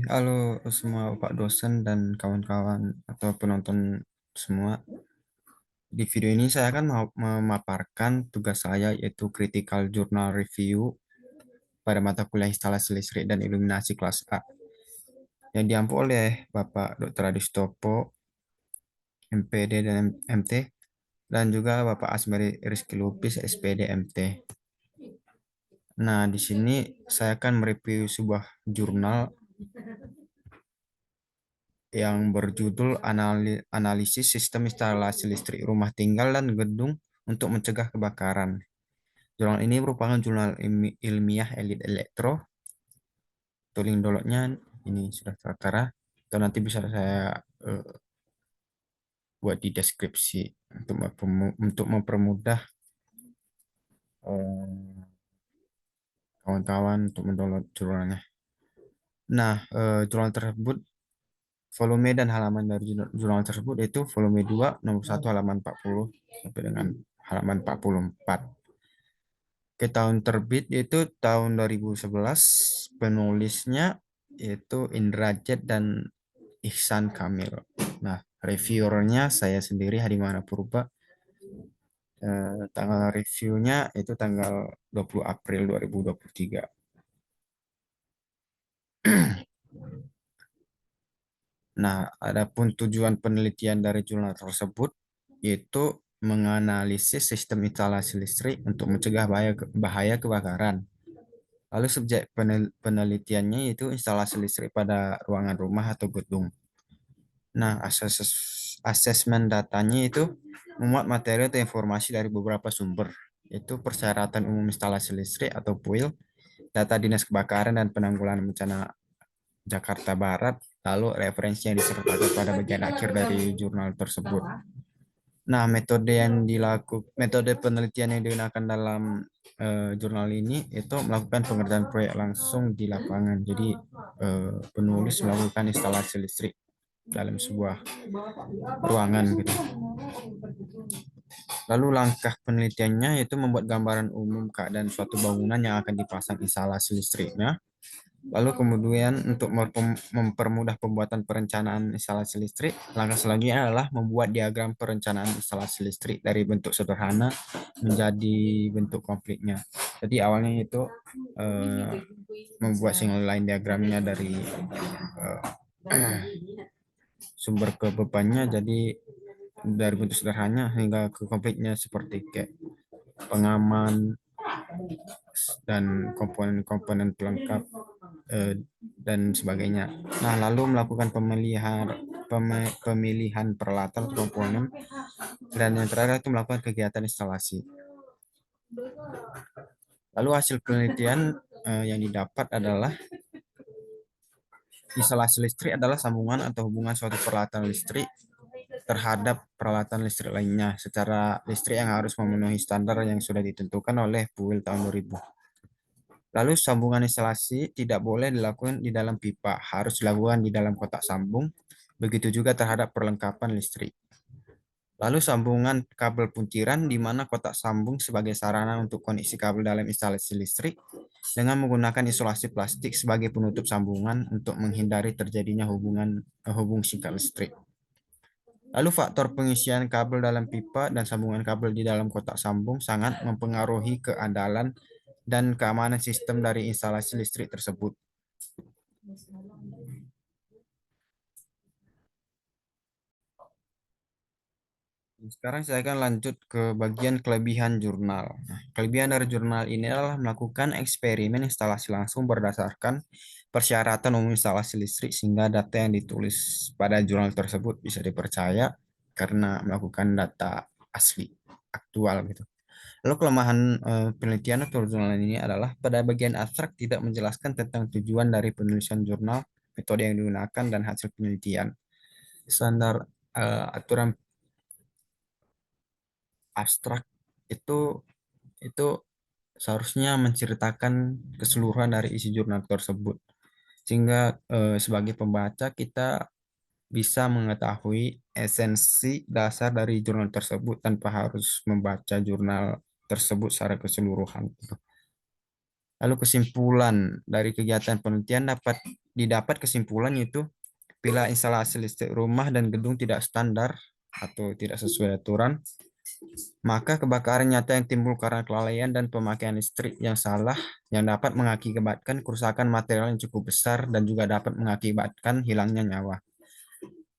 Halo semua Pak dosen dan kawan-kawan atau penonton semua. Di video ini saya akan mau memaparkan tugas saya yaitu Critical Journal Review pada mata kuliah instalasi listrik dan iluminasi kelas A yang diampu oleh Bapak Dr. Adistopo, MPD dan MT, dan juga Bapak Asmeri Rizky Lubis, SPD MT. Nah, di sini saya akan mereview sebuah jurnal yang berjudul Analisis Sistem Instalasi Listrik Rumah Tinggal dan Gedung untuk Mencegah Kebakaran. Jurnal ini merupakan jurnal ilmiah elit elektro. Tuling doloknya ini sudah tertera. Atau nanti bisa saya eh, buat di deskripsi untuk mempermudah eh, kawan-kawan untuk mendownload jurnalnya. Nah, jurnal tersebut volume dan halaman dari jurnal tersebut itu volume 2 nomor 1 halaman 40 sampai dengan halaman 44. Ke tahun terbit yaitu tahun 2011, penulisnya yaitu Indrajit dan Ihsan Kamil. Nah, reviewernya saya sendiri Hadimana Purba. Tanggal reviewnya itu tanggal 20 April 2023. Nah, adapun tujuan penelitian dari jurnal tersebut yaitu menganalisis sistem instalasi listrik untuk mencegah bahaya kebakaran. Lalu subjek penelitiannya itu instalasi listrik pada ruangan rumah atau gedung. Nah, asesmen datanya itu memuat materi atau informasi dari beberapa sumber, yaitu persyaratan umum instalasi listrik atau PUIL, data Dinas Kebakaran dan Penanggulangan Bencana Jakarta Barat, lalu referensi yang disertakan pada bagian akhir dari jurnal tersebut. Nah, metode penelitian yang digunakan dalam jurnal ini itu melakukan pengerjaan proyek langsung di lapangan. Jadi penulis melakukan instalasi listrik dalam sebuah ruangan gitu. Lalu langkah penelitiannya yaitu membuat gambaran umum keadaan suatu bangunan yang akan dipasang instalasi listriknya. Lalu kemudian untuk mempermudah pembuatan perencanaan instalasi listrik, langkah selanjutnya adalah membuat diagram perencanaan instalasi listrik dari bentuk sederhana menjadi bentuk konfliknya. Jadi awalnya itu membuat single line diagramnya dari eh, sumber ke bebannya jadi dari bentuk sederhana hingga ke konfliknya seperti kayak pengaman dan komponen-komponen pelengkap dan sebagainya. Nah, lalu melakukan pemilihan peralatan atau komponen dan yang terakhir itu melakukan kegiatan instalasi. Lalu hasil penelitian yang didapat adalah instalasi listrik adalah sambungan atau hubungan suatu peralatan listrik terhadap peralatan listrik lainnya secara listrik yang harus memenuhi standar yang sudah ditentukan oleh PUIL tahun 2000. Lalu sambungan instalasi tidak boleh dilakukan di dalam pipa, harus dilakukan di dalam kotak sambung. Begitu juga terhadap perlengkapan listrik. Lalu sambungan kabel puntiran di mana kotak sambung sebagai sarana untuk koneksi kabel dalam instalasi listrik dengan menggunakan isolasi plastik sebagai penutup sambungan untuk menghindari terjadinya hubung singkat listrik. Lalu faktor pengisian kabel dalam pipa dan sambungan kabel di dalam kotak sambung sangat mempengaruhi keandalan dan keamanan sistem dari instalasi listrik tersebut. Sekarang saya akan lanjut ke bagian kelebihan jurnal. Nah, kelebihan dari jurnal ini adalah melakukan eksperimen instalasi langsung berdasarkan persyaratan umum instalasi listrik sehingga data yang ditulis pada jurnal tersebut bisa dipercaya karena melakukan data asli aktual gitu. Lalu kelemahan penelitian atau jurnal ini adalah pada bagian abstrak tidak menjelaskan tentang tujuan dari penulisan jurnal, metode yang digunakan, dan hasil penelitian. Standar aturan abstrak itu itu seharusnya menceritakan keseluruhan dari isi jurnal tersebut, sehingga sebagai pembaca kita bisa mengetahui esensi dasar dari jurnal tersebut tanpa harus membaca jurnal tersebut secara keseluruhan. Lalu kesimpulan dari kegiatan penelitian didapat kesimpulan yaitu bila instalasi listrik rumah dan gedung tidak standar atau tidak sesuai aturan, maka kebakaran nyata yang timbul karena kelalaian dan pemakaian listrik yang salah yang dapat mengakibatkan kerusakan material yang cukup besar dan juga dapat mengakibatkan hilangnya nyawa.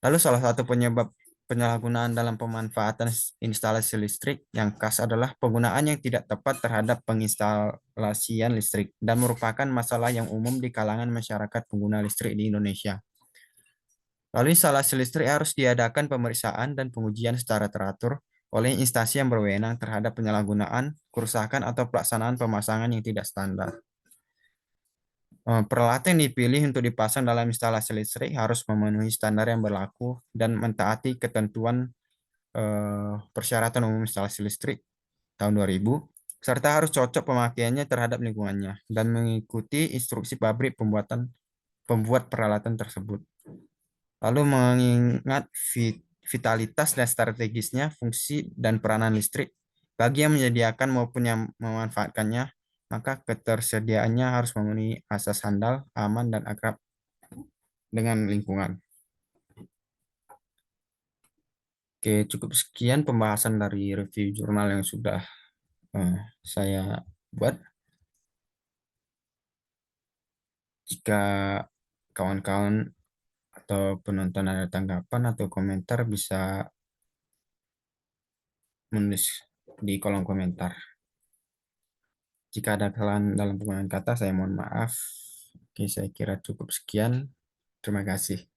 Lalu salah satu penyebab penyalahgunaan dalam pemanfaatan instalasi listrik yang khas adalah penggunaan yang tidak tepat terhadap penginstalasian listrik dan merupakan masalah yang umum di kalangan masyarakat pengguna listrik di Indonesia. Lalu instalasi listrik harus diadakan pemeriksaan dan pengujian secara teratur oleh instansi yang berwenang terhadap penyalahgunaan, kerusakan, atau pelaksanaan pemasangan yang tidak standar. Peralatan yang dipilih untuk dipasang dalam instalasi listrik harus memenuhi standar yang berlaku dan mentaati ketentuan persyaratan umum instalasi listrik tahun 2000, serta harus cocok pemakaiannya terhadap lingkungannya dan mengikuti instruksi pabrik pembuat peralatan tersebut. Lalu mengingat vitalitas dan strategisnya, fungsi dan peranan listrik bagi yang menyediakan maupun yang memanfaatkannya, maka ketersediaannya harus memenuhi asas handal, aman, dan akrab dengan lingkungan. Oke, cukup sekian pembahasan dari review jurnal yang sudah saya buat. Jika kawan-kawan atau penonton ada tanggapan atau komentar, bisa menulis di kolom komentar. Jika ada kesalahan dalam penggunaan kata, saya mohon maaf. Oke, saya kira cukup sekian. Terima kasih.